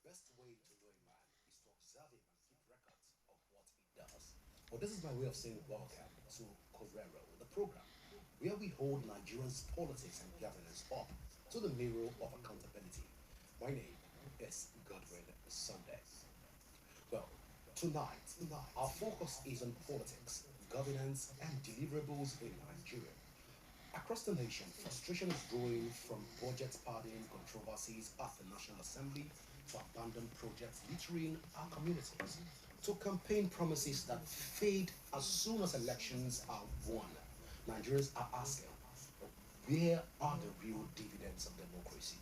best way to know a man is to observe him and keep records of what he does. Well, this is my way of saying welcome to Correro, the program where we hold Nigerians' politics and governance up to the mirror of accountability. My name is Godwin Sunday. Well, tonight, our focus is on politics, governance, and deliverables in Nigeria. Across the nation, frustration is growing from budget padding controversies at the National Assembly to abandoned projects littering our communities to campaign promises that fade as soon as elections are won. Nigerians are asking, where are the real dividends of democracy?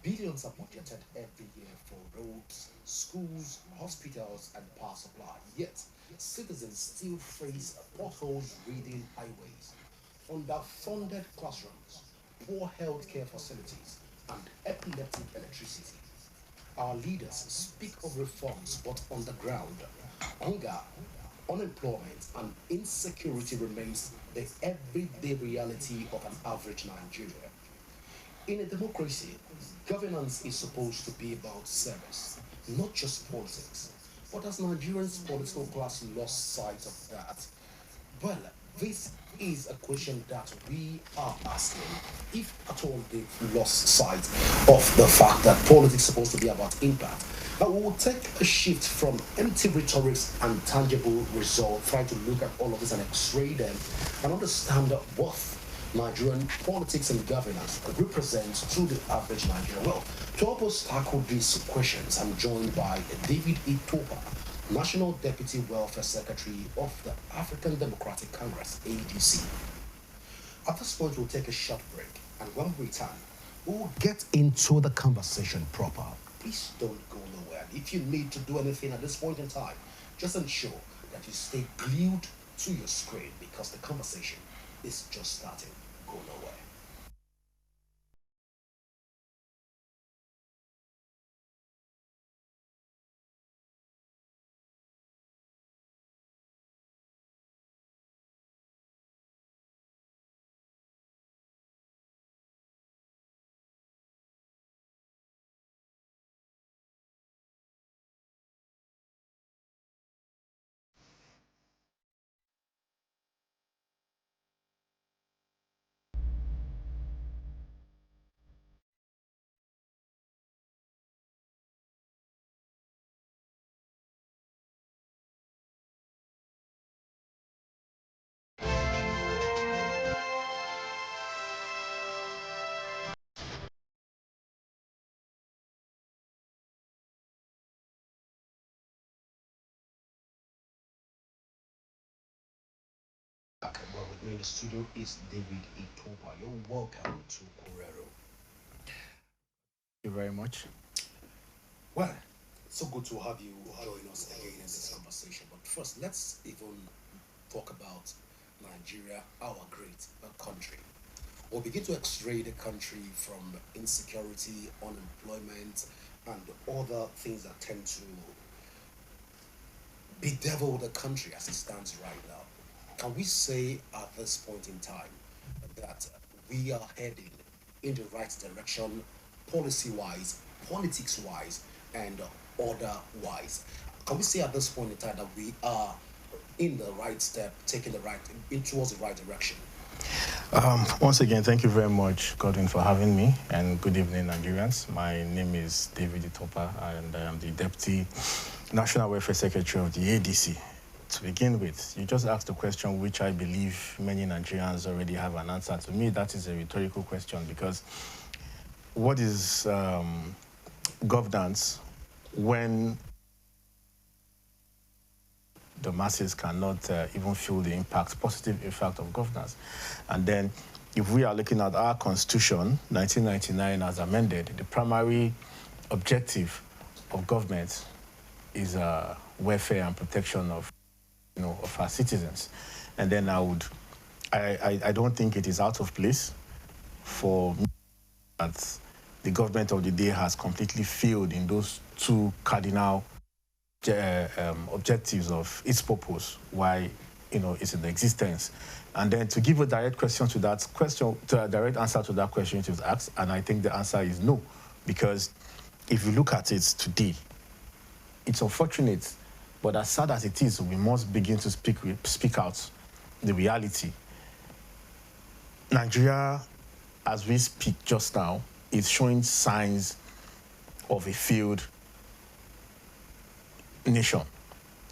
Billions are budgeted every year for roads, schools, hospitals, and power supply. Yet, citizens still face potholes reading highways, underfunded classrooms, poor healthcare facilities, and epileptic electricity. Our leaders speak of reforms, but on the ground, hunger, unemployment, and insecurity remains the everyday reality of an average Nigerian. In a democracy, governance is supposed to be about service, not just politics. But has Nigerians' political class lost sight of that? Well, this is a question that we are asking. If at all they've lost sight of the fact that politics is supposed to be about impact, and we will take a shift from empty rhetorics and tangible results, try to look at all of this and x-ray them and understand what Nigerian politics and governance represents to the average Nigerian. Well, to help us tackle these questions, I'm joined by David Itopa, National Deputy Welfare Secretary of the African Democratic Congress, ADC. At this point, we'll take a short break, and when we return, we'll get into the conversation proper. Please don't go nowhere. If you need to do anything at this point in time, just ensure that you stay glued to your screen because the conversation is just starting. Go nowhere. Okay, well, with me in the studio is David Itopa. You're welcome to Correro. You very much. Well, it's so good to have you join us again in this conversation. But first, let's even talk about Nigeria, our great country. We'll begin to x-ray the country from insecurity, unemployment, and other things that tend to bedevil the country as it stands right now. Can we say at this point in time that we are heading in the right direction, policy wise, politics wise, and order wise? Can we say at this point in time that we are in the right step, taking the right in towards the right direction? Once again, thank you very much, Godwin, for having me, and good evening, Nigerians. My name is David Itopa, and I am the Deputy National Welfare Secretary of the ADC. To begin with, you just asked a question which I believe many Nigerians already have an answer. To me, that is a rhetorical question because what is governance when the masses cannot even feel the impact, positive impact of governance? And then if we are looking at our constitution, 1999 as amended, the primary objective of government is welfare and protection of, of our citizens. And then I don't think it is out of place for me that the government of the day has completely failed in those two cardinal objectives of its purpose, why it's in existence. And then to give a direct question to that question, to a direct answer to that question, it was asked, and I think the answer is no, because if you look at it today, it's unfortunate, but as sad as it is, we must begin to speak out the reality. Nigeria, as we speak just now, is showing signs of a failed nation.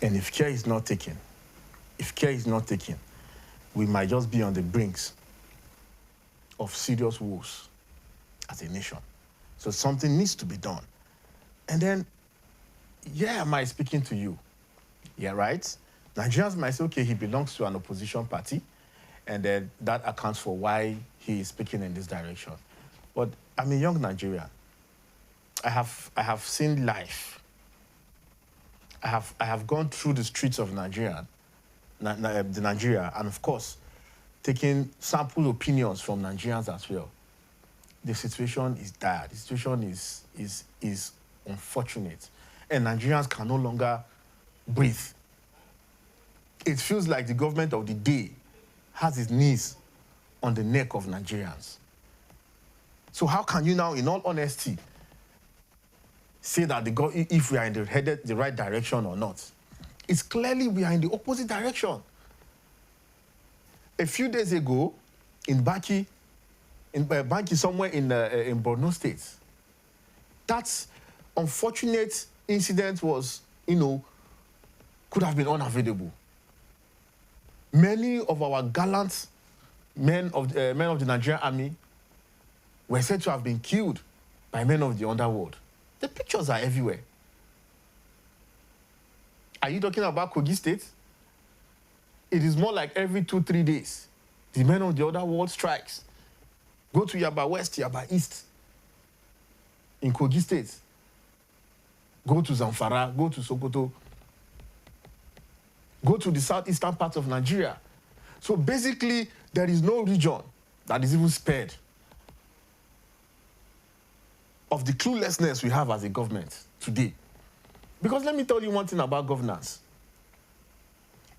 And if care is not taken, we might just be on the brinks of serious woes as a nation. So something needs to be done. And then, yeah, am I speaking to you? Yeah, right? Nigerians might say, okay, he belongs to an opposition party, and then that accounts for why he is speaking in this direction. But I'm a young Nigerian. I have seen life. I have gone through the streets of Nigeria, and of course, taking sample opinions from Nigerians as well. The situation is dire. The situation is unfortunate, and Nigerians can no longer breathe. It feels like the government of the day has its knees on the neck of Nigerians. So how can you now, in all honesty, say that if we are headed the right direction or not? It's clearly we are in the opposite direction. A few days ago, in Baki, somewhere in Borno State, that unfortunate incident was, could have been unavoidable. Many of our gallant men of the Nigerian army were said to have been killed by men of the underworld. The pictures are everywhere. Are you talking about Kogi State? It is more like every 2-3 days, the men of the underworld strikes. Go to Yaba West, Yaba East, in Kogi State. Go to Zamfara, go to Sokoto. Go to the southeastern part of Nigeria. So basically, there is no region that is even spared of the cluelessness we have as a government today. Because let me tell you one thing about governance.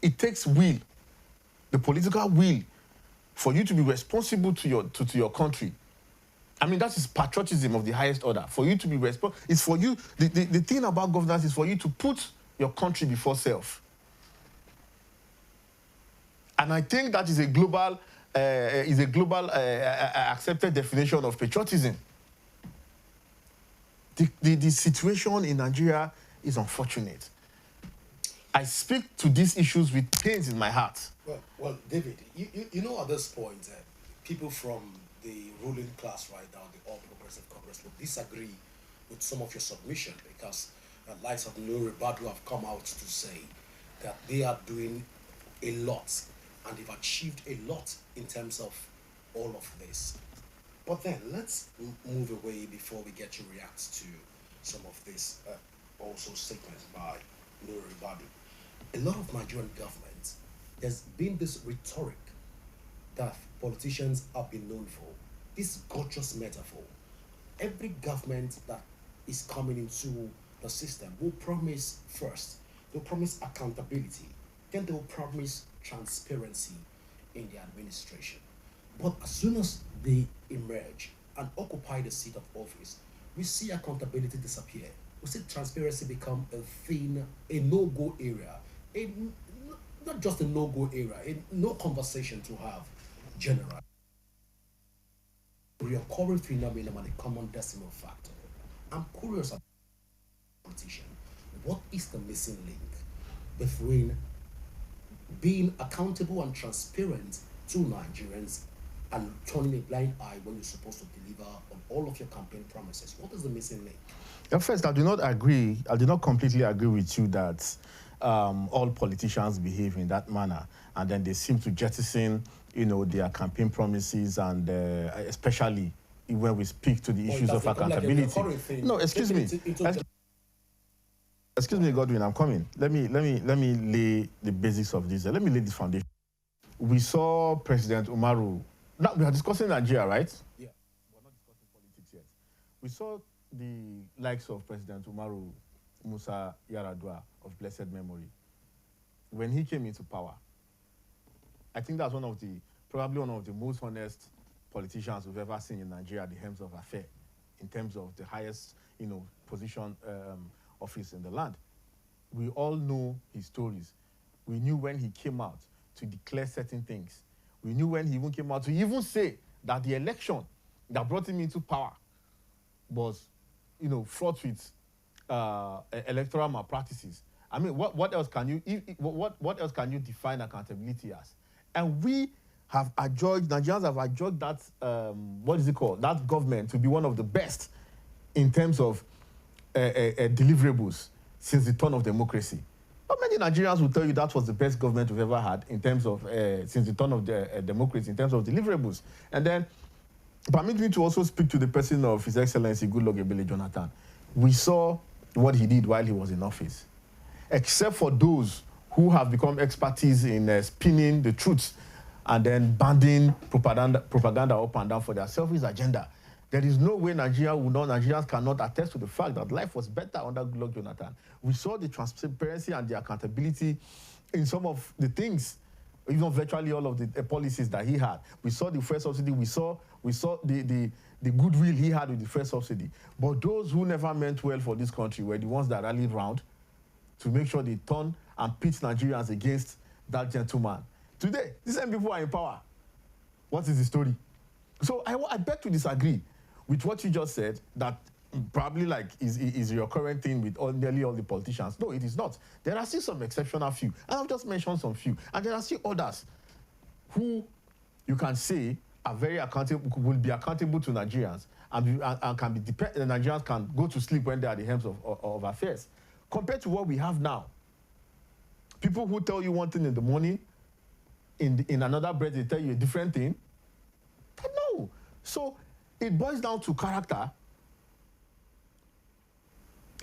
It takes will, the political will, for you to be responsible to your country. I mean, that is patriotism of the highest order. For you to be responsible, it's for you, the thing about governance is for you to put your country before self. And I think that is a global accepted definition of patriotism. The situation in Nigeria is unfortunate. I speak to these issues with pains in my heart. Well, David, you know at this point, people from the ruling class right now, the All Progressive Congress, will disagree with some of your submission because the likes of Nuri Badu have come out to say that they are doing a lot and they've achieved a lot in terms of all of this. But then let's move away before we get to react to some of this also statements by Nuri Badu. A lot of Nigerian governments, there's been this rhetoric that politicians have been known for, this gorgeous metaphor. Every government that is coming into the system will promise first, they'll promise accountability, then they'll promise transparency in the administration. But as soon as they emerge and occupy the seat of office, we see accountability disappear. We see transparency become a thing, a no-go area, not just a no-go area, no conversation to have generally. Recurring phenomenon and a common decimal factor. I'm curious about politician. What is the missing link between being accountable and transparent to Nigerians and turning a blind eye when you're supposed to deliver on all of your campaign promises? What is the missing link? At first, I do not completely agree with you that all politicians behave in that manner, and then they seem to jettison, their campaign promises, and especially when we speak to the issues of accountability. No, excuse me. Excuse me, Godwin, I'm coming. Let me lay the basics of this. Let me lay the foundation. We saw President Umaru. Now we are discussing Nigeria, right? Yeah. We're not discussing politics yet. We saw the likes of President Umaru Musa Yar'Adua of blessed memory. When he came into power, I think that's probably one of the most honest politicians we've ever seen in Nigeria at the helms of affairs in terms of the highest, position office in the land. We all know his stories. We knew when he came out to declare certain things. We knew when he even came out to even say that the election that brought him into power was, fraught with electoral malpractices. I mean, what else can what else can you define accountability as? And we have adjudged, Nigerians have adjudged that, what is it called? That government to be one of the best in terms of deliverables since the turn of democracy. How many Nigerians will tell you that was the best government we've ever had in terms of, since the turn of the democracy, in terms of deliverables? And then, permit me to also speak to the person of His Excellency Goodluck Ebele Jonathan. We saw what he did while he was in office. Except for those who have become expertise in spinning the truth and then banding propaganda up and down for their selfish agenda. There is no way Nigerians cannot attest to the fact that life was better under Goodluck Jonathan. We saw the transparency and the accountability in some of the things, even virtually all of the policies that he had. We saw the first subsidy. We saw the goodwill he had with the first subsidy. But those who never meant well for this country were the ones that rallied round to make sure they turn and pit Nigerians against that gentleman. Today, these same people are in power. What is the story? So I beg to disagree with what you just said, that probably is your current thing with nearly all the politicians. No, it is not. There are still some exceptional few. And I've just mentioned some few. And there are still others who you can say are very accountable, will be accountable to Nigerians and can be Nigerians can go to sleep when they are at the helms of affairs. Compared to what we have now. People who tell you one thing in the morning, in another breath they tell you a different thing. No. So it boils down to character.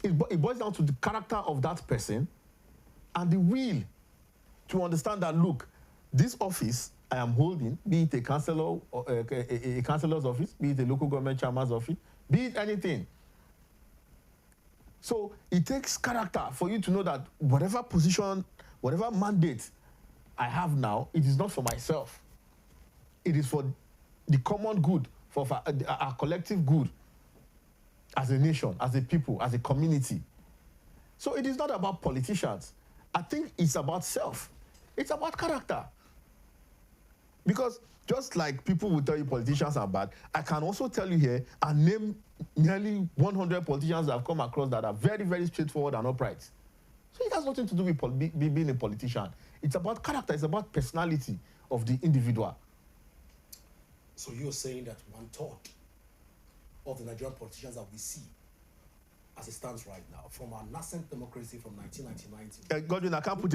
It boils down to the character of that person and the will to understand that, look, this office I am holding, be it a councillor, a councillor's office, be it a local government chairman's office, be it anything. So it takes character for you to know that whatever position, whatever mandate I have now, it is not for myself. It is for the common good, for our collective good as a nation, as a people, as a community. So it is not about politicians. I think it's about self. It's about character. Because just like people will tell you politicians are bad, I can also tell you here and name nearly 100 politicians that I've come across that are very, very straightforward and upright. So it has nothing to do with being a politician. It's about character. It's about personality of the individual. So you're saying that 1/3 of the Nigerian politicians that we see, as it stands right now, from our nascent democracy from 1999 Godwin, I can't put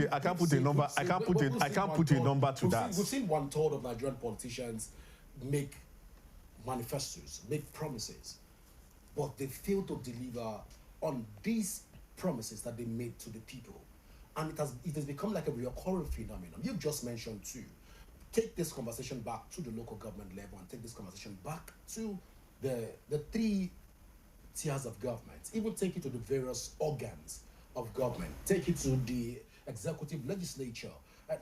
a number to that. We've seen 1/3 of Nigerian politicians make manifestos, make promises, but they fail to deliver on these promises that they made to the people. And it has become like a recurring phenomenon. You've just mentioned too. Take this conversation back to the local government level and take this conversation back to the 3 tiers of government. Even take it to the various organs of government. Take it to the executive legislature.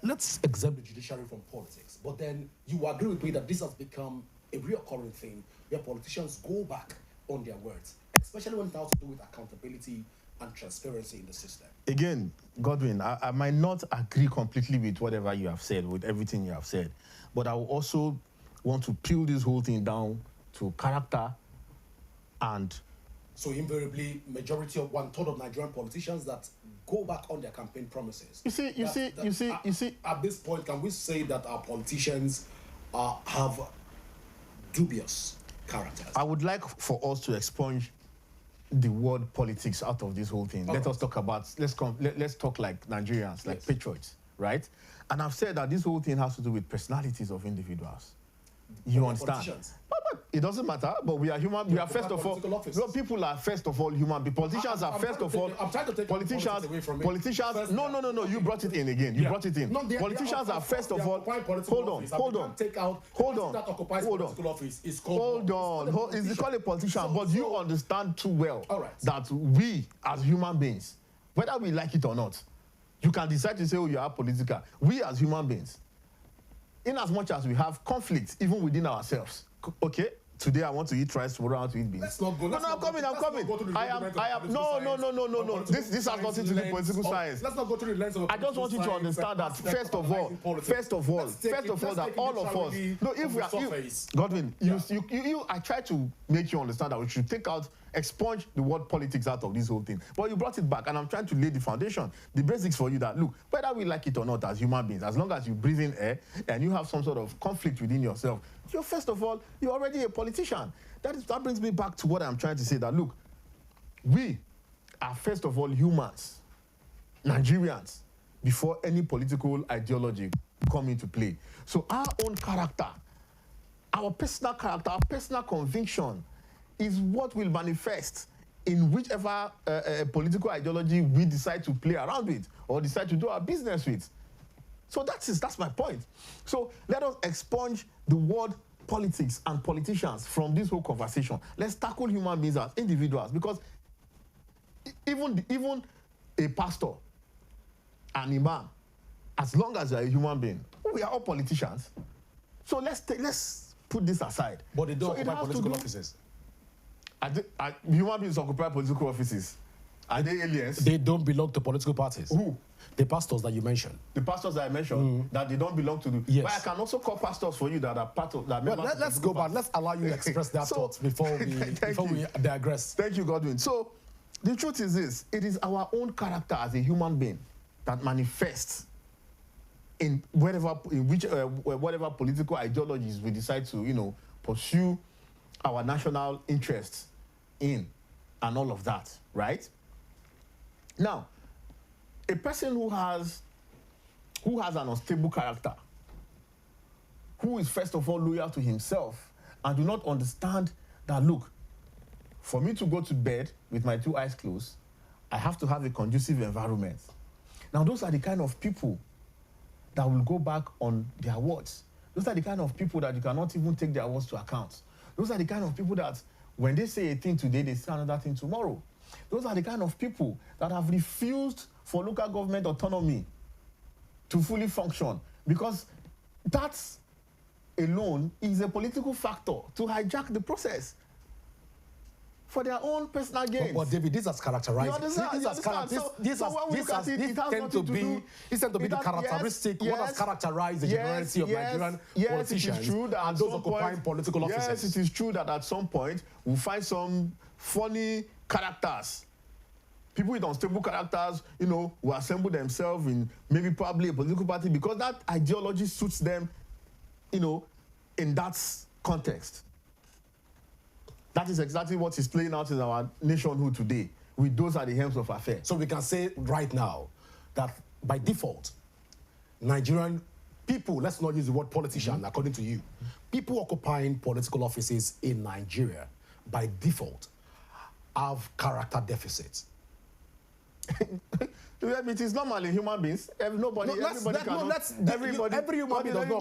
Let's exempt the judiciary from politics. But then you agree with me that this has become a recurring thing where politicians go back on their words, especially when it has to do with accountability and transparency in the system. Again, Godwin, I might not agree completely with whatever you have said, with everything you have said, but I will also want to peel this whole thing down to character and... So invariably, majority of 1/3 of Nigerian politicians that go back on their campaign promises. You see. At this point, can we say that our politicians have dubious characters? I would like for us to expunge the word politics out of this whole thing. Let's talk like Nigerians, like patriots, right? And I've said that this whole thing has to do with personalities of individuals. You understand? But it doesn't matter, but we are human. We are first of all, people are first of all human. Politicians are first of all. I'm trying to take politicians. Politicians. No. You brought it in again. You brought it in. No, politicians are first of all. Hold on. That occupies political office is called. Hold on. It's called a politician, but you understand too well that we as human beings, whether we like it or not, you can decide to say, oh, you are political. We as human beings, in as much as we have conflicts even within ourselves, okay, today I want to eat rice, tomorrow I want to eat beans. Let's not go. No, I'm coming. I am. No. This has nothing to do with political science. Let's not go through the lens of. I just want you to understand that first of all, that all of us. No, if we are, Godwin, I try to make you understand that we should expunge the word politics out of this whole thing. But you brought it back, and I'm trying to lay the foundation, the basics for you that, look, whether we like it or not as human beings, as long as you breathe in air and you have some sort of conflict within yourself, first of all, you're already a politician. That brings me back to what I'm trying to say, that, look, we are first of all humans, Nigerians, before any political ideology come into play. So our own character, our personal character, our personal conviction is what will manifest in whichever political ideology we decide to play around with or decide to do our business with. So that's my point. So let us expunge the word politics and politicians from this whole conversation. Let's tackle human beings as individuals, because even a pastor, an imam, as long as you're a human being, we are all politicians. So let's put this aside. But they don't occupy political offices. Human beings occupy political offices. Are they aliens? They don't belong to political parties. Who? The pastors that you mentioned. The pastors that I mentioned, that they don't belong to the... Yes. But I can also call pastors for you that are part of... Let's go back. Let's allow you to express that thoughts before we digress. Thank you, Godwin. So, the truth is this. It is our own character as a human being that manifests in whatever political ideologies we decide to, pursue our national interests in, and all of that, right? Now, a person who has an unstable character, who is first of all loyal to himself and do not understand that, look, for me to go to bed with my 2 eyes closed, I have to have a conducive environment. Now, those are the kind of people that will go back on their words. Those are the kind of people that you cannot even take their words to account. Those are the kind of people that when they say a thing today, they say another thing tomorrow. Those are the kind of people that have refused for local government autonomy to fully function, because that alone is a political factor to hijack the process for their own personal gain. But David, this has characterized. This tend to be the characteristic. What has characterized the generality of Nigerian politicians, it is true that and those occupying political offices. Yes, it is true that at some point we'll find some funny characters. People with unstable characters, who assemble themselves in probably a political party because that ideology suits them, in that context. That is exactly what is playing out in our nationhood today. Those are the helms of affairs. So we can say right now that by default, Nigerian people, let's not use the word politician, according to you, people occupying political offices in Nigeria, by default, have character deficits. It is normally human beings. Every human being does not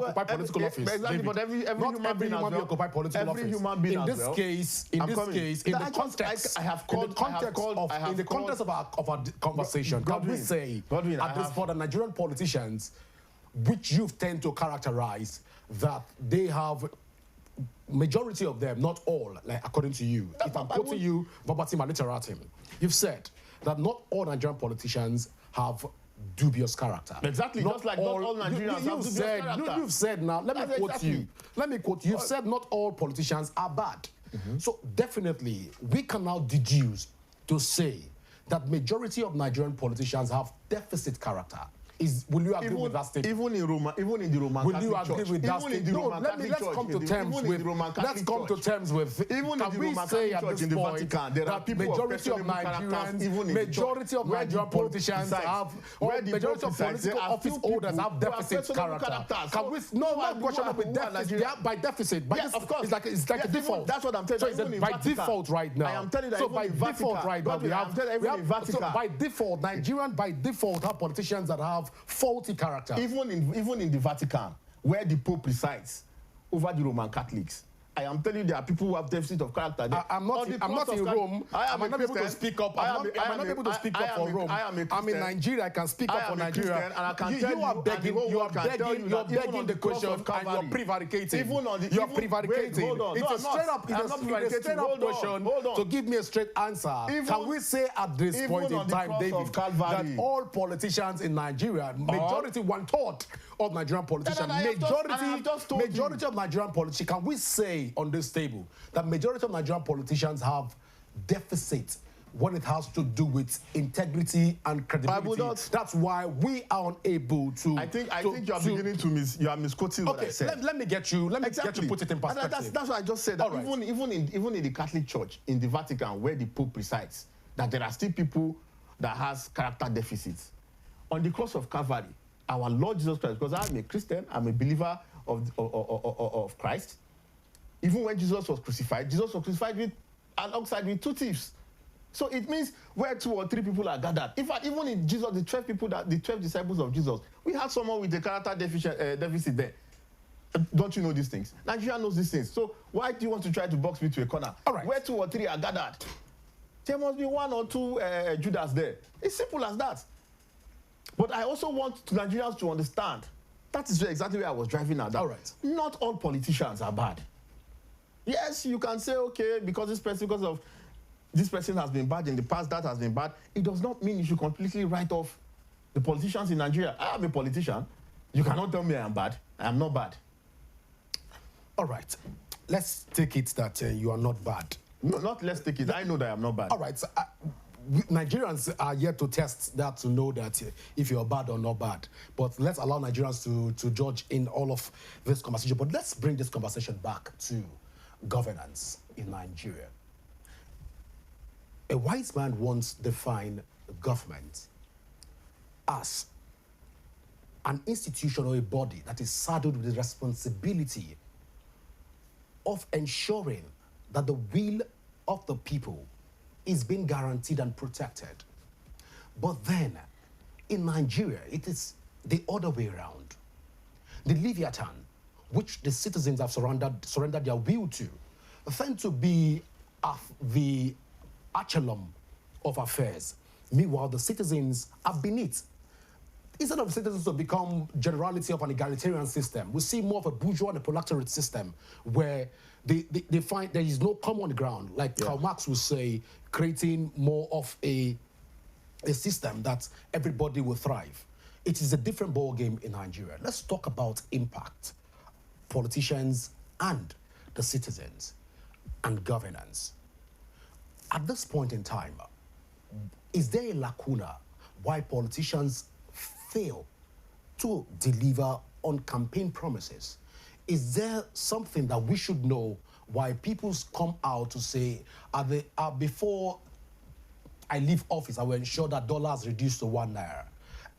occupy political office. Exactly, but every human being occupy political office. Every human being in this case, in the context of our conversation, can we say at this point, the Nigerian politicians, which you tend to characterize, that they have majority of them, not all, like according to you. If I'm quoting you verbatim and literatim, you've said that not all Nigerian politicians have dubious character. Exactly, just like not all Nigerians have dubious character. You've said now, let me quote you. You've said not all politicians are bad. So definitely, we can now deduce to say that majority of Nigerian politicians have deficit character. Will you agree with that statement? Even in the Roman Will you agree with that statement? Let's come to terms with. Even in the Roman Catholic Church in the Vatican, there are people majority of Nigerian politicians have, or majority of political office holders have deficit character. Can we? No, my question of deficit. They are by deficit. Yes, of course. It's like a default. That's what I'm telling you. So by default right now. I am telling you that. So by default right now we have. So by default, Nigerian by default have politicians that have faulty character. Even in the Vatican, where the Pope presides over the Roman Catholics, I am telling you, there are people who have deficit of character. I'm not in Rome. I might not be able to speak up. I might not be able to speak up for Rome. I'm in Nigeria. I can speak up for Nigeria. And I can tell you are begging the question, and you're prevaricating. You're prevaricating. It's a straight up question to give me a straight answer. Can we say at this point in time, David, that all politicians in Nigeria, majority, 1/3 of Nigerian politicians, majority of Nigerian politicians, can we say on this table that majority of Nigerian politicians have deficit when it has to do with integrity and credibility? That's why we are unable to. I think you are beginning to misquoting what I said. Let me get you put it in perspective. That's what I just said. That even in the Catholic Church in the Vatican, where the Pope presides, that there are still people that has character deficits. On the cross of Calvary, our Lord Jesus Christ, because I'm a Christian, I'm a believer of Christ. Even when Jesus was crucified alongside with 2 thieves. So it means where 2 or 3 people are gathered. In fact, even in Jesus, the 12 disciples of Jesus, we had someone with a character deficit there. Don't you know these things? Nigeria knows these things. So why do you want to try to box me to a corner? All right. Where 2 or 3 are gathered, there must be 1 or 2 Judas there. It's simple as that. But I also want Nigerians to understand, that is exactly where I was driving at. All right. Not all politicians are bad. Yes, you can say, okay, because this person has been bad in the past, that has been bad. It does not mean you should completely write off the politicians in Nigeria. I am a politician. You cannot tell me I am bad. I am not bad. All right. Let's take it that you are not bad. No, not let's take it. I know that I am not bad. All right. So, Nigerians are yet to test that to know that if you're bad or not bad. But let's allow Nigerians to judge in all of this conversation. But let's bring this conversation back to governance in Nigeria. A wise man once defined government as an institution or a body that is saddled with the responsibility of ensuring that the will of the people is being guaranteed and protected. But then, in Nigeria, it is the other way around. The Leviathan, which the citizens have surrendered their will to, tend to be the echelon of affairs. Meanwhile, the citizens are beneath. Instead of citizens to become generality of an egalitarian system, we see more of a bourgeois and a proletariat system where they find there is no common ground, like Karl Marx would say, creating more of a system that everybody will thrive. It is a different ballgame in Nigeria. Let's talk about impact, politicians and the citizens, and governance. At this point in time, is there a lacuna why politicians fail to deliver on campaign promises? Is there something that we should know why people come out to say, before I leave office, I will ensure that dollars reduced to 1 naira?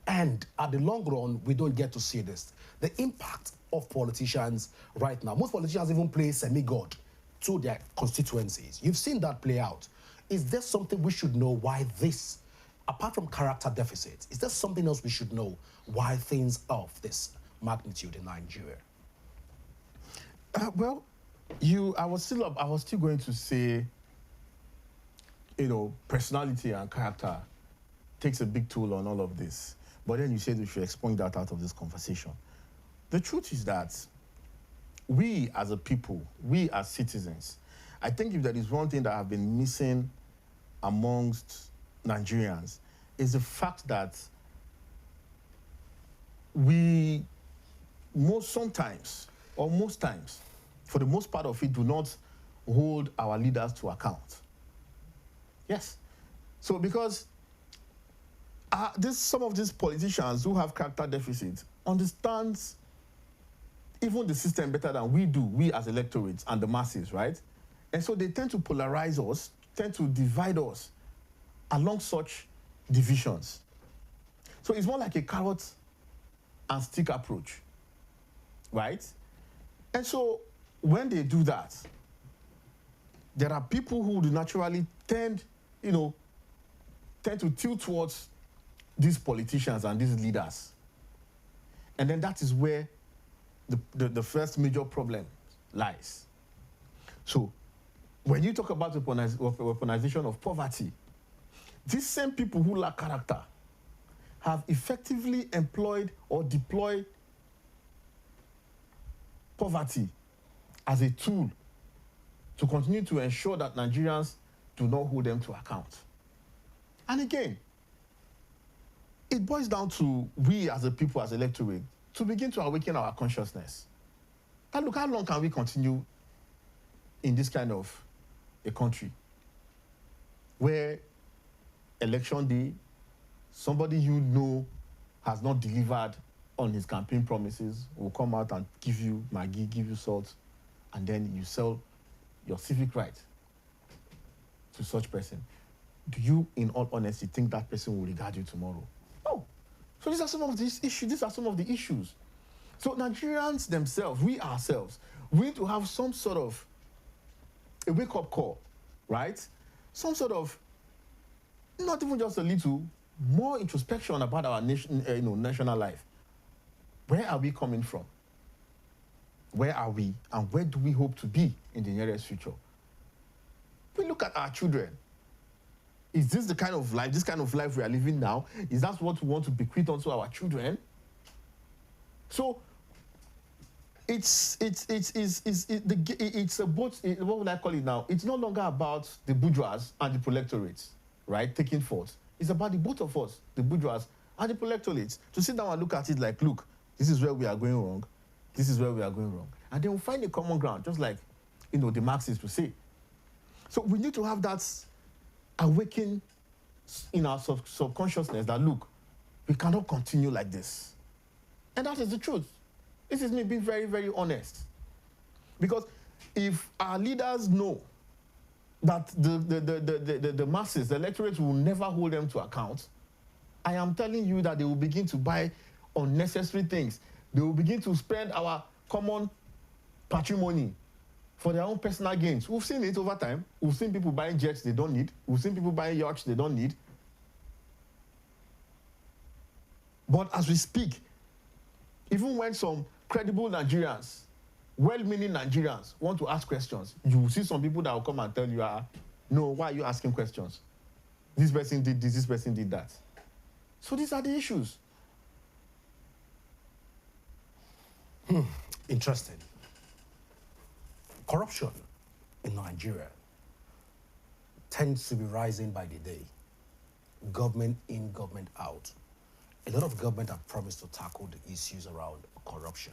And at the long run, we don't get to see this. The impact of politicians right now, most politicians even play semi-god to their constituencies. You've seen that play out. Is there something we should know why this, apart from character deficits, is there something else we should know why things of this magnitude in Nigeria? I was still going to say, personality and character takes a big toll on all of this. But then you said we should expunge that out of this conversation. The truth is that we as a people, we as citizens, I think if there is one thing that have been missing amongst Nigerians is the fact that most times, for the most part of it, do not hold our leaders to account. Yes. So because some of these politicians who have character deficits understands even the system better than we do, we as electorates and the masses, right? And so they tend to polarize us, tend to divide us along such divisions. So it's more like a carrot and stick approach, right? And so when they do that, there are people who do naturally tend to tilt towards these politicians and these leaders. And then that is where the first major problem lies. So when you talk about weaponization of poverty, these same people who lack character have effectively employed or deployed poverty as a tool to continue to ensure that Nigerians do not hold them to account. And again, it boils down to we as a people, as electorate, to begin to awaken our consciousness. And look, how long can we continue in this kind of a country where election day, somebody you know has not delivered on his campaign promises will come out and give you Maggi, give you salt, and then you sell your civic right to such person? Do you, in all honesty, think that person will regard you tomorrow? No. So these are some of these issues. These are some of the issues. So Nigerians themselves, we ourselves, we need to have some sort of a wake-up call, right? Some sort of, not even just a little, more introspection about our nation, national life. Where are we coming from? Where are we, and where do we hope to be in the nearest future? We look at our children. Is this the kind of life we are living now? Is that what we want to bequeath onto our children? So it's a both. What would I call it now? It's no longer about the bourgeois and the proletariat, right? Taking forth. It's about the both of us, the bourgeois and the proletariat, to sit down and look at it like, look, this is where we are going wrong. This is where we are going wrong, and then we'll find a common ground, just like the Marxists will say. So we need to have that awaken in our subconsciousness that, look, we cannot continue like this. And that is the truth. This is me being very, very honest. Because if our leaders know that the masses, the electorate, will never hold them to account, I am telling you that they will begin to buy unnecessary things. They will begin to spend our common patrimony for their own personal gains. We've seen it over time. We've seen people buying jets they don't need. We've seen people buying yachts they don't need. But as we speak, even when some credible Nigerians, well-meaning Nigerians, want to ask questions, you will see some people that will come and tell you, no, why are you asking questions? This person did this person did that. So these are the issues. Interesting. Corruption in Nigeria tends to be rising by the day. Government in, government out. A lot of government have promised to tackle the issues around corruption,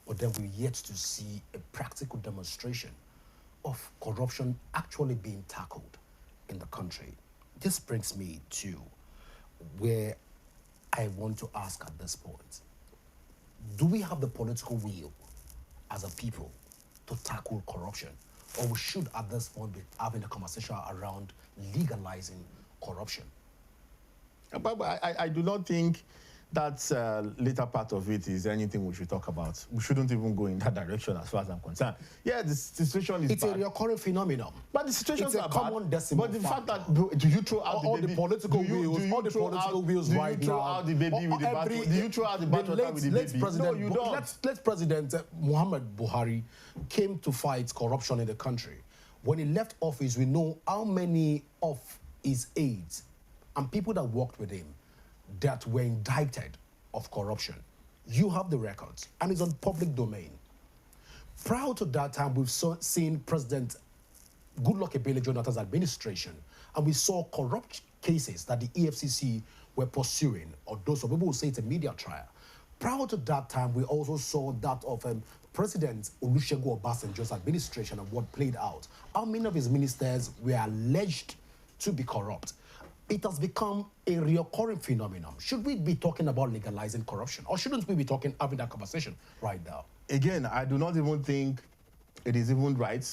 but then we're yet to see a practical demonstration of corruption actually being tackled in the country. This brings me to where I want to ask at this point. Do we have the political will as a people to tackle corruption? Or we should at this point be having a conversation around legalizing corruption? But I do not think that later part of it is anything we should talk about. We shouldn't even go in that direction as far as I'm concerned. Yeah, the situation is It's bad. a recurring phenomenon. But the situation is a common decimal But the fact factor. that, do you throw out all the the baby? political wheels, all the political wheels right now. Do you throw out the baby with the bathwater? Do you throw out the bathwater with the baby? No, you don't. Let's President Muhammad Buhari came to fight corruption in the country. When he left office, we know how many of his aides and people that worked with him that were indicted of corruption. You have the records, and it's on public domain. Prior to that time, we've seen President Goodluck Ebele Jonathan's administration, and we saw corrupt cases that the EFCC were pursuing, or those some people will say it's a media trial. Prior to that time, we also saw that of President Olusegun Obasanjo's administration and what played out. How many of his ministers were alleged to be corrupt? It has become a recurring phenomenon. Should we be talking about legalizing corruption, or shouldn't we be having that conversation right now? Again, I do not even think it is even right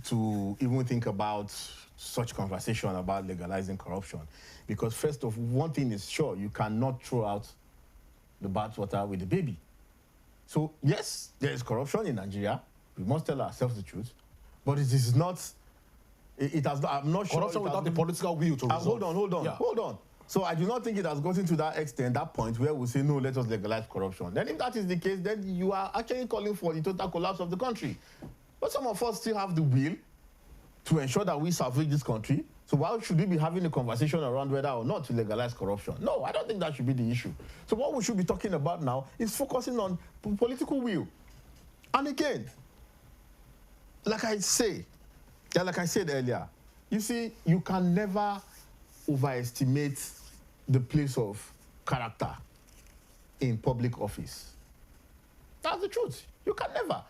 to even think about such conversation about legalizing corruption. Because first of one thing is sure, you cannot throw out the bathwater with the baby. So yes, there is corruption in Nigeria. We must tell ourselves the truth. But it is not, it has not, I'm not sure. Corruption without the political will to resolve. Hold on. So I do not think it has gotten to that extent, that point where we say, no, let us legalize corruption. Then if that is the case, then you are actually calling for the total collapse of the country. But some of us still have the will to ensure that we salvage this country. So why should we be having a conversation around whether or not to legalize corruption? No, I don't think that should be the issue. So what we should be talking about now is focusing on political will. And again, like I said earlier, you see, you can never overestimate the place of character in public office. That's the truth. You can never.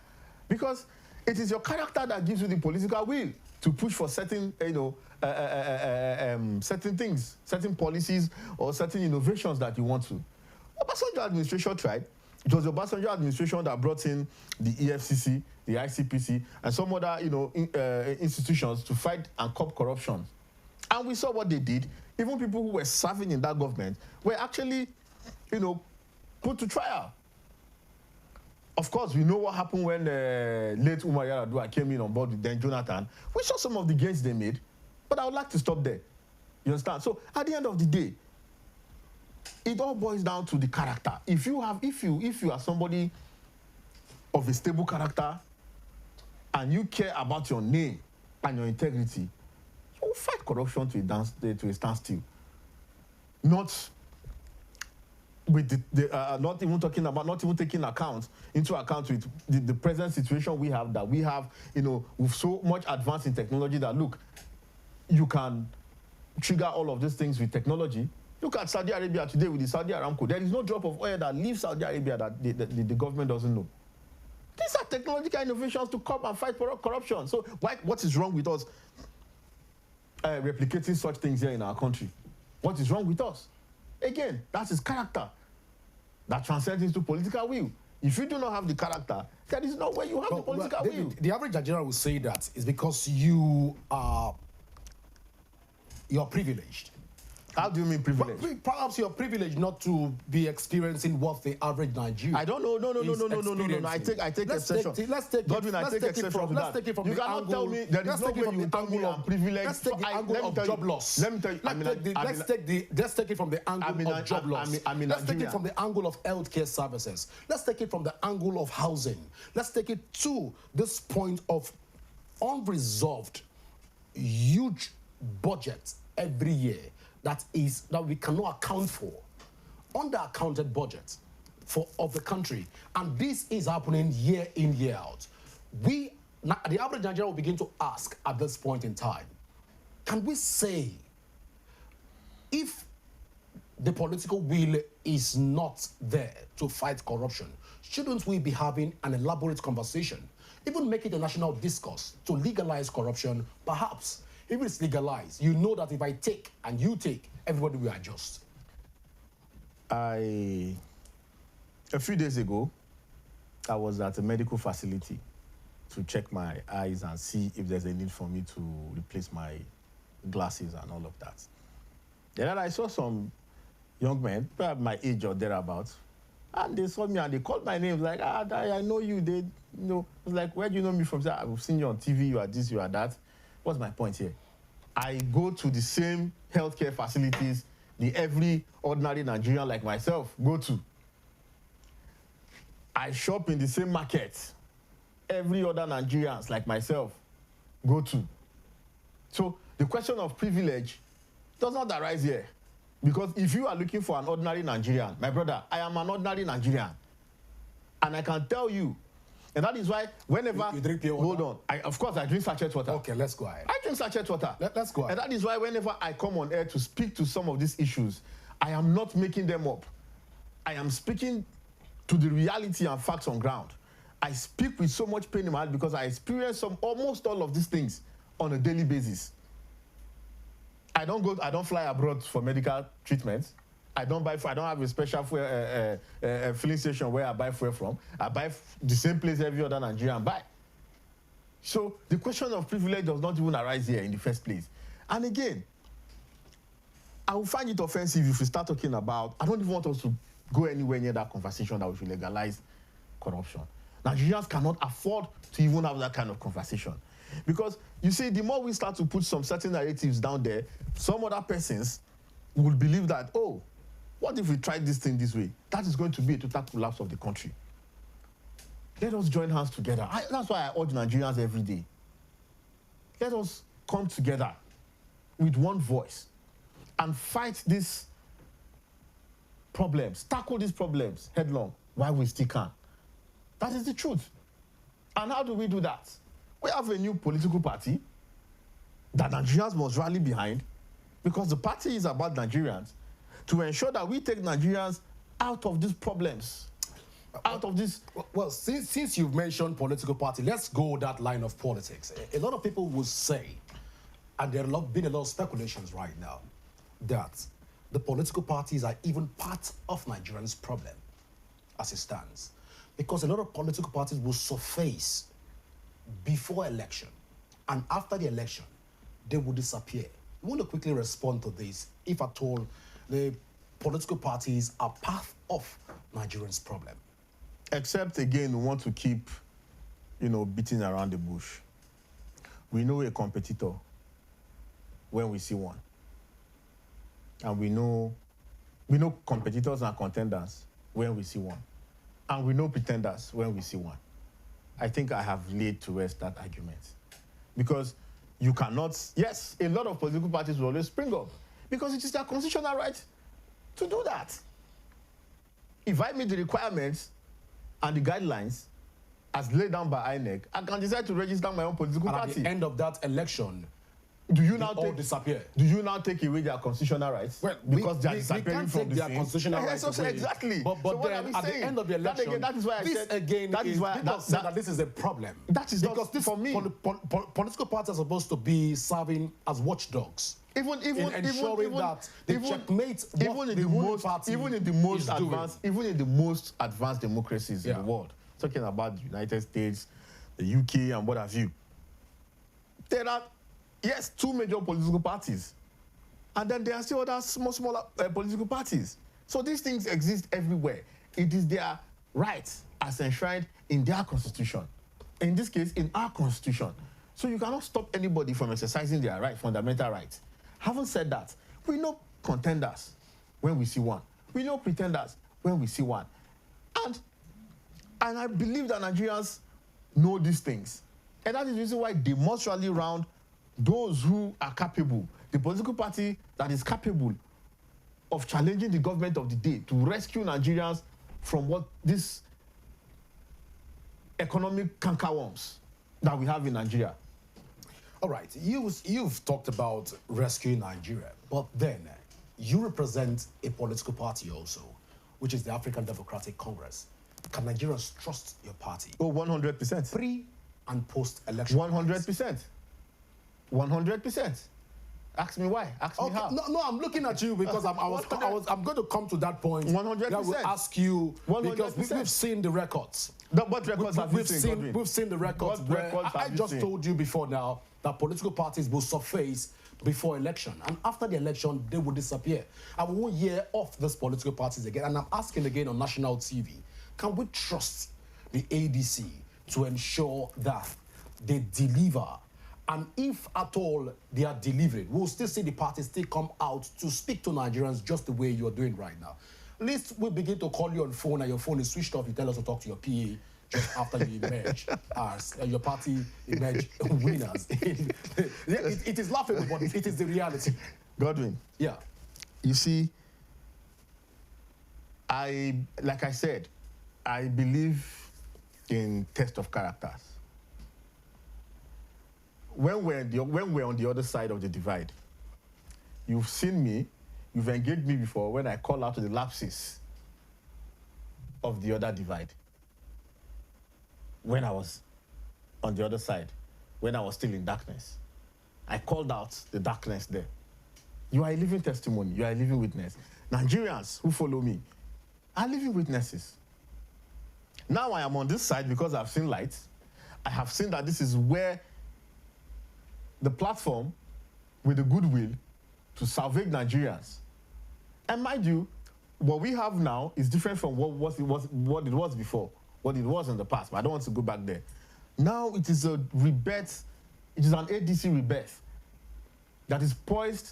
Because it is your character that gives you the political will to push for certain, certain things, certain policies, or certain innovations that you want to. Obasanjo administration tried. It was the Obasanjo administration that brought in the EFCC, the ICPC, and some other, institutions to fight and curb corruption. And we saw what they did. Even people who were serving in that government were actually, put to trial. Of course, we know what happened when late Umar Yar'Adua came in on board with then Jonathan. We saw some of the gains they made, but I would like to stop there. You understand? So at the end of the day, it all boils down to the character. If you are somebody of a stable character and you care about your name and your integrity, you will fight corruption to a standstill. Not with not even taking into account with the present situation we have, with so much advance in technology that look, you can trigger all of these things with technology. Look at Saudi Arabia today with the Saudi Aramco. There is no drop of oil that leaves Saudi Arabia that the government doesn't know. These are technological innovations to come and fight corruption. So what is wrong with us replicating such things here in our country? What is wrong with us? Again, that is character that transcends into political will. If you do not have the character, there is no way you have the political will. The average Nigerian will say that is because you're privileged. How do you mean privilege? Well, perhaps you're privileged not to be experiencing what the average Nigerian. I don't know. No. I take exception. Let's take it from you cannot tell me there is no way you tell me I'm privileged. Let's take the angle of job loss. Let me tell you. Let's take it from the angle of job loss. Let's take it from the angle of healthcare services. Let's take it from the angle of housing. Let's take it to this point of unresolved, huge budgets every year that we cannot account for, underaccounted budget of the country, and this is happening year in, year out. The average Nigerian will begin to ask at this point in time, can we say if the political will is not there to fight corruption, shouldn't we be having an elaborate conversation, even make it a national discourse to legalize corruption, perhaps? If it's legalized, you know that if I take and you take, everybody will adjust. A few days ago, I was at a medical facility to check my eyes and see if there's a need for me to replace my glasses and all of that. Then I saw some young men, perhaps my age or thereabouts, and they saw me and they called my name, like, I know you. I was like, where do you know me from? I've seen you on TV, you are this, you are that. What's my point here? I go to the same healthcare facilities every ordinary Nigerian like myself go to. I shop in the same market every other Nigerians like myself go to. So the question of privilege does not arise here. Because if you are looking for an ordinary Nigerian, my brother, I am an ordinary Nigerian. And I can tell you, and that is why whenever... You drink pure water? Hold on. Of course, I drink sachet water. Okay, let's go ahead. I drink sachet water. Let's go ahead. And that is why whenever I come on air to speak to some of these issues, I am not making them up. I am speaking to the reality and facts on ground. I speak with so much pain in my heart because I experience almost all of these things on a daily basis. I don't fly abroad for medical treatment. I don't have a special filling station where I buy fuel from. I buy the same place every other Nigerian buy. So the question of privilege does not even arise here in the first place. And again, I will find it offensive if we start talking about, I don't even want us to go anywhere near that conversation that we should legalize corruption. Nigerians cannot afford to even have that kind of conversation. Because, you see, the more we start to put some certain narratives down there, some other persons will believe that, oh, what if we try this thing this way? That is going to be a total collapse of the country. Let us join hands together. That's why I urge Nigerians every day. Let us come together with one voice and fight these problems, tackle these problems headlong while we still can. That is the truth. And how do we do that? We have a new political party that Nigerians must rally behind, because the party is about Nigerians, to ensure that we take Nigerians out of these problems, out of this. Well, since you've mentioned political party, let's go that line of politics. A lot of people will say, and there have been a lot of speculations right now, that the political parties are even part of Nigerians' problem as it stands. Because a lot of political parties will surface before election, and after the election, they will disappear. I want to quickly respond to this, if at all the political parties are part of Nigerians' problem. Except, again, we want to keep, beating around the bush. We know a competitor when we see one. And we know competitors and contenders when we see one. And we know pretenders when we see one. I think I have laid to rest that argument. Because you cannot, yes, a lot of political parties will always spring up, because it is their constitutional right to do that. If I meet the requirements and the guidelines as laid down by INEC, I can decide to register my own political party. At the end of that election, do you now disappear? Do you now take away their constitutional rights? Well, because they are disappearing from the their scene? constitutional rights away. Exactly. But so then at the end of the election, that is why I said that this is a problem. That is because not this, for me. Political parties are supposed to be serving as watchdogs. Even ensuring that they checkmate what the ruling party even in the most advanced democracies in the world, talking about the United States, the UK, and what have you, there are, yes, two major political parties, and then there are still other smaller political parties. So these things exist everywhere. It is their right as enshrined in their constitution. In this case, in our constitution. So you cannot stop anybody from exercising their right, fundamental rights. Having said that, we know contenders when we see one. We know pretenders when we see one. And I believe that Nigerians know these things. And that is the reason why they must rally around those who are capable, the political party that is capable of challenging the government of the day to rescue Nigerians from what this economic cankerworms that we have in Nigeria. All right, you've talked about rescuing Nigeria, but then you represent a political party also, which is the African Democratic Congress. Can Nigerians trust your party? Oh, 100%. Pre and post-election. 100%. 100%. Ask me why. Ask me how. No, I'm looking at you because I'm going to come to that point. 100%. I will ask you 100%. because we've seen the records. What records have you seen? We've seen the records. What records have I you just seen? told you before now that political parties will surface before election, and after the election they will disappear. And we won't hear of these political parties again. And I'm asking again on national TV: can we trust the ADC to ensure that they deliver? And if at all they are delivering, we'll still see the parties still come out to speak to Nigerians just the way you're doing right now. At least we begin to call you on phone and your phone is switched off. You tell us to talk to your PA just after you emerge as your party emerge winners. It is laughable, but it is the reality. Godwin. Yeah. You see, like I said, I believe in test of characters. When we're on the other side of the divide, you've seen me, you've engaged me before when I call out to the lapses of the other divide. When I was on the other side, when I was still in darkness, I called out the darkness there. You are a living testimony, you are a living witness. Nigerians who follow me are living witnesses. Now I am on this side because I've seen light. I have seen that this is where the platform with the goodwill to salvage Nigerians. And mind you, what we have now is different from what it was before, what it was in the past, but I don't want to go back there. Now it is a rebirth, it is an ADC rebirth that is poised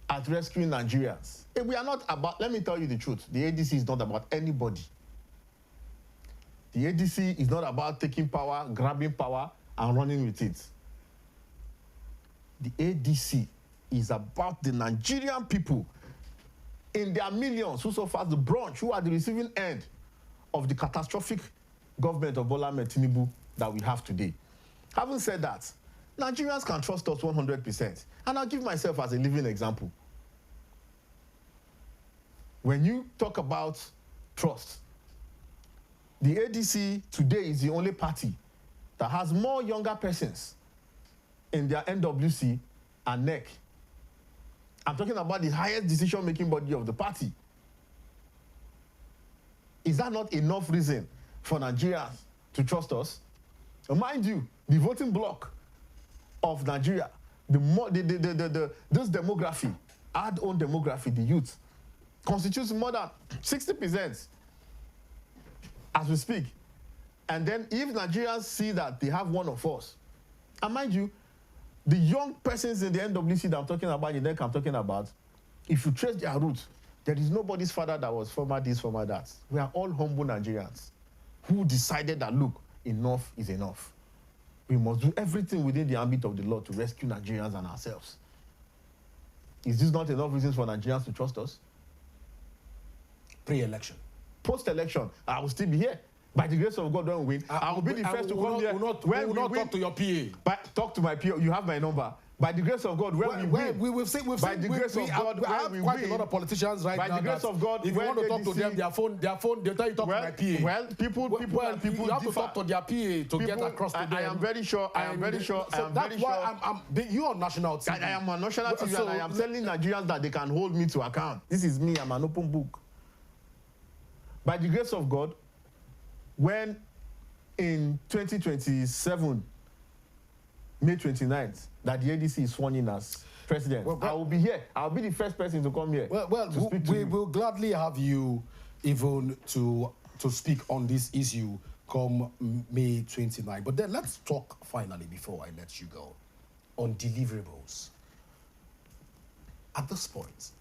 at rescuing Nigerians. We are not about, let me tell you the truth, the ADC is not about anybody. The ADC is not about taking power, grabbing power, and running with it. The ADC is about the Nigerian people in their millions who suffer the brunt, who are the receiving end of the catastrophic government of Bola Ahmed Tinubu that we have today. Having said that, Nigerians can trust us 100%. And I'll give myself as a living example. When you talk about trust, the ADC today is the only party that has more younger persons in their NWC and NEC. I'm talking about the highest decision-making body of the party. Is that not enough reason for Nigerians to trust us? Mind you, the voting bloc of Nigeria, this demography, our own demography, the youth, constitutes more than 60% as we speak. And then if Nigerians see that they have one of us, and mind you, the young persons in the NWC that I'm talking about, the NEC I'm talking about, if you trace their roots, there is nobody's father that was former this, former that. We are all humble Nigerians who decided that, look, enough is enough. We must do everything within the ambit of the law to rescue Nigerians and ourselves. Is this not enough reasons for Nigerians to trust us? Pre-election. Post-election, I will still be here. By the grace of God, when we win, I will be the first to come here. We will not talk to your PA. But talk to my PA. You have my number. By the grace of God, when we win, we've seen, by the grace of God, we have quite a lot of politicians right now. By the grace of God, if you want to talk to them, their phone, they tell you talk to my PA. Well, people you have to talk to their PA to get across to them. I am very sure. That's why I'm you on national TV. I am on national TV, and I am telling Nigerians that they can hold me to account. This is me. I'm an open book. By the grace of God, when in 2027, May 29th, that the ADC is sworn in as president, I will be here. I'll be the first person to come here. We will gladly have you even to speak on this issue come May 29th. But then let's talk finally, before I let you go, on deliverables. At this point,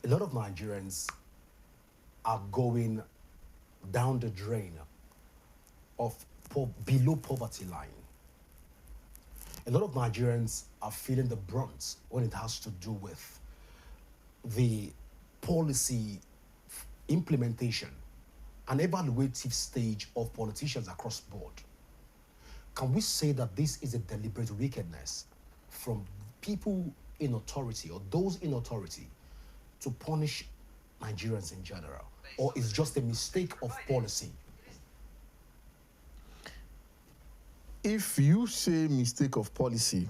a lot of Nigerians are going down the drain of below poverty line. A lot of Nigerians are feeling the brunt when it has to do with the policy implementation and evaluative stage of politicians across board. Can we say that this is a deliberate wickedness from people in authority or those in authority to punish Nigerians in general? Or is just a mistake of policy? If you say mistake of policy,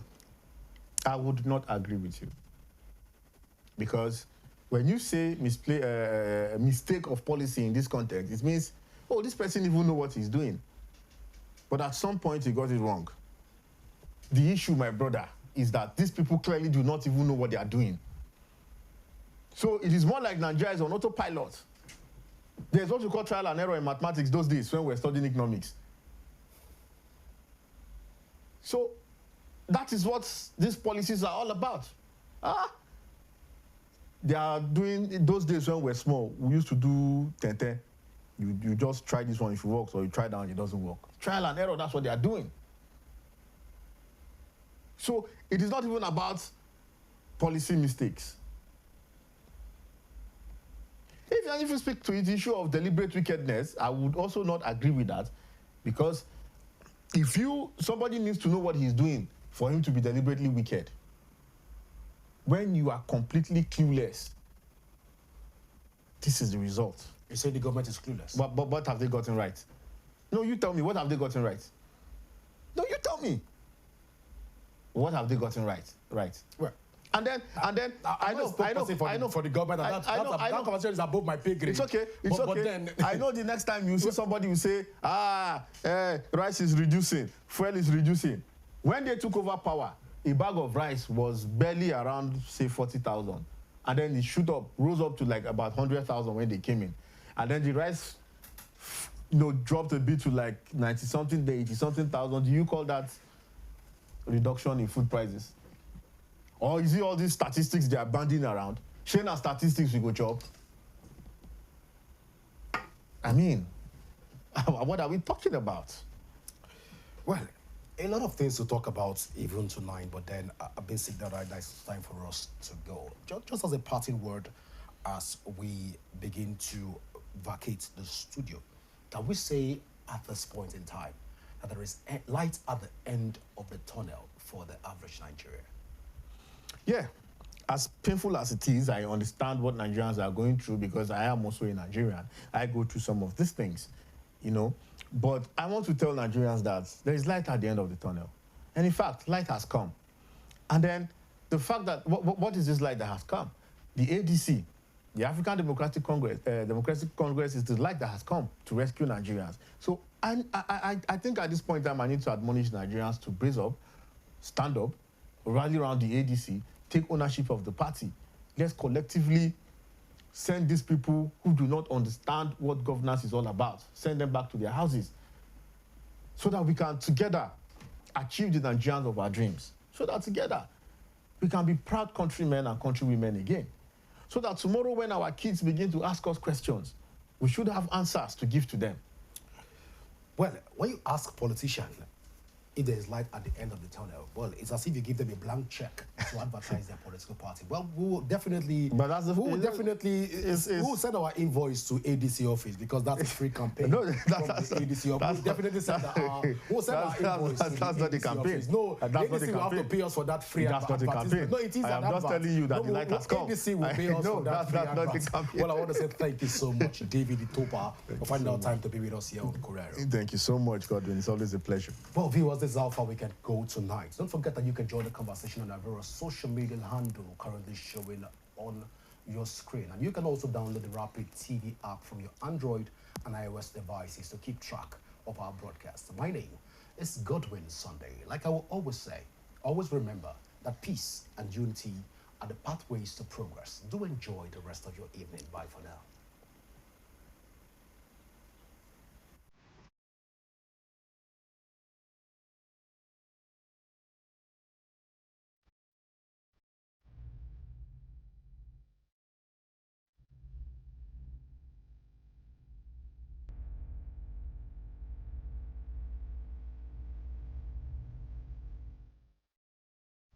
I would not agree with you. Because when you say mistake of policy in this context, it means, oh, this person even know what he's doing. But at some point, he got it wrong. The issue, my brother, is that these people clearly do not even know what they are doing. So it is more like Nigeria is on autopilot. There's what you call trial and error in mathematics those days when we're studying economics. So that is what these policies are all about. They are doing, those days when we're small, we used to do 10-10. You just try this one, if it works, or you try that one, it doesn't work. Trial and error, that's what they are doing. So it is not even about policy mistakes. If you speak to the issue of deliberate wickedness, I would also not agree with that, because if somebody needs to know what he's doing for him to be deliberately wicked. When you are completely clueless, this is the result. You say the government is clueless. But what have they gotten right? No, you tell me, what have they gotten right? No, you tell me. What have they gotten right? Well, And then I know for the government. That conversation is above my pay grade. It's okay. But then I know the next time you see somebody who say, rice is reducing, fuel is reducing. When they took over power, a bag of rice was barely around, say, 40,000. And then it rose up to like about 100,000 when they came in. And then the rice, dropped a bit to like 90-something, 80-something thousand. Do you call that reduction in food prices? Or is it all these statistics they are banding around? Share statistics we go chop. I mean, What are we talking about? Well, a lot of things to talk about even tonight, but then a basic that it's time for us to go. Just as a parting word, as we begin to vacate the studio, can we say at this point in time that there is light at the end of the tunnel for the average Nigerian? Yeah, as painful as it is, I understand what Nigerians are going through because I am also a Nigerian. I go through some of these things, you know. But I want to tell Nigerians that there is light at the end of the tunnel. And in fact, light has come. And then the fact that, what is this light that has come? The ADC, the African Democratic Congress is the light that has come to rescue Nigerians. So I think at this point in time, I need to admonish Nigerians to brace up, stand up, rally around the ADC, take ownership of the party. Let's collectively send these people who do not understand what governance is all about, send them back to their houses so that we can together achieve the Nigerians of our dreams. So that together we can be proud countrymen and countrywomen again. So that tomorrow when our kids begin to ask us questions, we should have answers to give to them. Well, when you ask politicians if there is light at the end of the tunnel, well, it's as if you give them a blank check to advertise their political party. Well, we will definitely, But that's the, we will send our invoice to ADC office because that's a free campaign. No, from the ADC office. We'll definitely send we'll send our invoice to that's the not the ADC campaign. office. No, That's the not the ADC will have to campaign. pay us for that free That's not the advertisement. campaign. No, it is I an am just advert. telling you that No, the light has come. ADC will pay us for that that's free not the advert. campaign. Well, I want to say thank you so much, David Itopa, for finding out time to be with us here on Correro. Thank you so much, Godwin. It's always a pleasure. Well, viewers, this is how far we can go tonight. Don't forget that you can join the conversation on our various social media handle currently showing on your screen. And you can also download the Rapid TV app from your Android and iOS devices to keep track of our broadcast. My name is Godwin Sunday. Like I will always say, always remember that peace and unity are the pathways to progress. Do enjoy the rest of your evening. Bye for now.